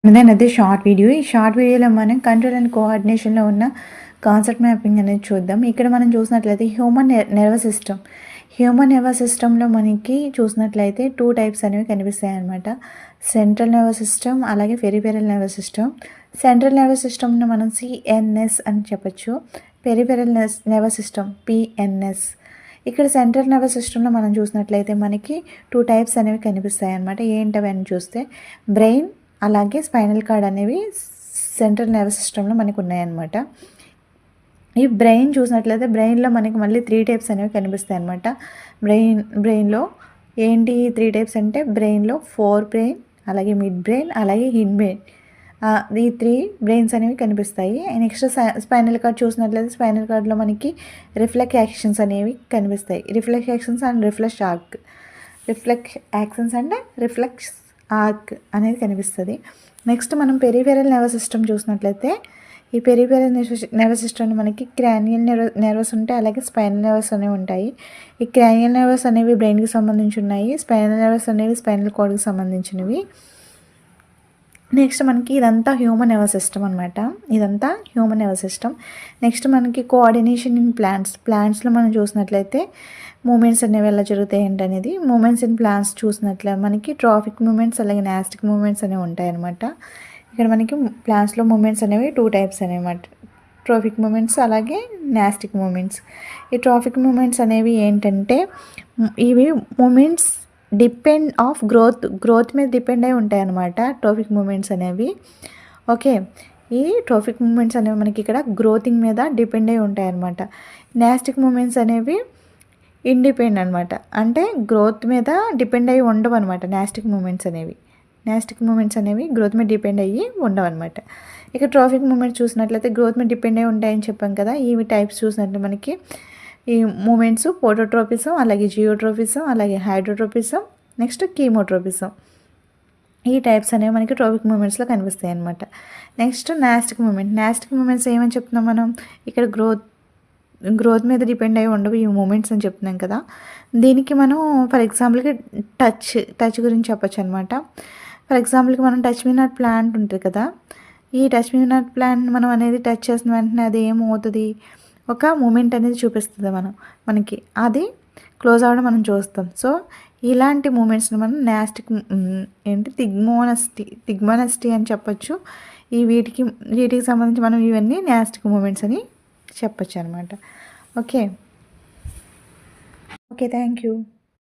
అదే short video. ఈ short వీడియోలో మనం కంట్రోల్ అండ్ కోఆర్డినేషన్‌లో ఉన్న కాన్సెప్ట్ మ్యాపింగ్ అనేది చూద్దాం. ఇక్కడ మనం చూసినట్లయితే నర్వస్ సిస్టమ్. హ్యూమన్ నర్వస్ సిస్టమ్‌లో మనకి చూసినట్లయితే 2 టైప్స్ అనేవి కనిపిస్తాయన్నమాట. సెంట్రల్ నర్వస్ సిస్టమ్ అలాగే peripheral nervous system. Central nervous సిస్టమ్‌ని మనం సిఎన్ఎస్ అని చెప్పొచ్చు. Peripheral nervous system PNS. ఇక్కడ సెంట్రల్ నర్వస్ సిస్టమ్‌లో మనం చూసినట్లయితే మనకి 2 టైప్స్ అనేవి కనిపిస్తాయన్నమాట. ఏంటవి అని చూస్తే బ్రెయిన్ అలాగే స్పైనల్ కార్డ్ అనేవి సెంట్రల్ నర్వస్ సిస్టమ్‌లో మనకు ఉన్నాయన్నమాట. ఈ బ్రెయిన్ చూసినట్లయితే బ్రెయిన్‌లో మనకి మళ్ళీ 3 టైప్స్ అనేవి కనిపిస్తాయన్నమాట. బ్రెయిన్‌లో ఏంటి 3 టైప్స్ అంటే బ్రెయిన్‌లో ఫోర్ బ్రెయిన్, అలాగే మిడ్ బ్రెయిన్, అలాగే హిడ్ బ్రెయిన్. ఈ 3 బ్రెయిన్స్ అనేవి కనిపిస్తాయి. నెక్స్ట్ స్పైనల్ కార్డ్ చూసినట్లయితే స్పైనల్ కార్డ్‌లో మనకి రిఫ్లెక్స్ యాక్షన్స్ అనేవి కనిపిస్తాయి. Reflex actions and reflex arc. Reflex actions and reflex arc అనేది కనిపిస్తుంది. నెక్స్ట్ మనం పెరిఫెరల్ నర్వస్ సిస్టమ్ చూసినట్లయితే ఈ పెరిఫెరల్ నర్వస్ సిస్టమ్‌లో మనకి క్రానియల్ నర్వస్ ఉంటాయి, అలాగే స్పైనల్ నర్వస్ అనేవి ఉంటాయి. ఈ క్రానియల్ నర్వస్ అనేవి బ్రెయిన్‌కి సంబంధించి ఉన్నాయి. స్పైనల్ నర్వస్ అనేవి స్పైనల్ కార్డ్‌కి సంబంధించినవి. నెక్స్ట్ మనకి ఇదంతా హ్యూమన్ నర్వస్ సిస్టమ్ అనమాట. ఇదంతా హ్యూమన్ నర్వస్ సిస్టమ్. నెక్స్ట్ మనకి కోఆర్డినేషన్ ఇన్ ప్లాంట్స్లో మనం చూసినట్లయితే మూమెంట్స్ అనేవి ఎలా జరుగుతాయి ఏంటనేది. మూమెంట్స్ ఇన్ ప్లాంట్స్ చూసినట్లే మనకి ట్రాఫిక్ మూమెంట్స్ అలాగే నాస్టిక్ మూమెంట్స్ అనేవి ఉంటాయి అనమాట. ఇక్కడ మనకి ప్లాంట్స్లో మూమెంట్స్ అనేవి 2 టైప్స్ అనమాట. ట్రాఫిక్ మూమెంట్స్ అలాగే నాస్టిక్ మూమెంట్స్. ఈ ట్రాఫిక్ మూమెంట్స్ అనేవి ఏంటంటే ఇవి మూమెంట్స్ డిపెండ్ ఆఫ్ గ్రోత్ మీద డిపెండ్ అయి ఉంటాయి అన్నమాట ట్రాఫిక్ మూమెంట్స్ అనేవి. ఓకే, ఈ ట్రాఫిక్ మూమెంట్స్ అనేవి మనకి ఇక్కడ గ్రోతింగ్ మీద డిపెండ్ అయి ఉంటాయి అన్నమాట. నాస్టిక్ మూమెంట్స్ అనేవి ఇండిపెండెంట్ అనమాట. అంటే గ్రోత్ మీద డిపెండ్ అయ్యి ఉండవు అనమాట. నాస్టిక్ మూమెంట్స్ అనేవి గ్రోత్ మీద డిపెండ్ అయ్యి ఉండవు అనమాట. ఇక ట్రాఫిక్ మూమెంట్స్ చూసినట్లయితే గ్రోత్ మీద డిపెండ్ అయ్యి ఉంటాయని చెప్పాం కదా. ఇవి టైప్స్ చూసినట్టు మనకి ఈ మూమెంట్స్ పోటోట్రోపిజం, అలాగే జియోట్రోపిజం, అలాగే హైడ్రోట్రోపిజం, నెక్స్ట్ కీమోట్రోపిజం. ఈ టైప్స్ అనేవి మనకి ట్రాఫిక్ మూమెంట్స్లో కనిపిస్తాయి అనమాట. నెక్స్ట్ నాస్టిక్ మూమెంట్స్ ఏమని చెప్తున్నాం మనం ఇక్కడ గ్రోత్ మీద డిపెండ్ అయ్యి ఉండవు ఈ మూమెంట్స్ అని చెప్తున్నాం కదా. దీనికి మనం ఫర్ ఎగ్జాంపుల్కి టచ్ గురించి చెప్పొచ్చు అనమాట. ఫర్ ఎగ్జాంపుల్కి మనం టచ్ మీ నాట్ ప్లాంట్ ఉంటుంది కదా. ఈ టచ్ మీ నాట్ ప్లాంట్ మనం అనేది టచ్ చేసిన వెంటనే అది ఏమవుతుంది, ఒక మూమెంట్ అనేది చూపిస్తుంది మనకి అది క్లోజ్ అవ్వడం మనం చూస్తాం. సో ఇలాంటి మూమెంట్స్ని మనం నాస్టిక్ థిగ్మోనస్టీ అని చెప్పొచ్చు. వీటికి సంబంధించి మనం ఇవన్నీ నాస్టిక్ మూమెంట్స్ అని చెప్పొచ్చు అనమాట. Okay, thank you.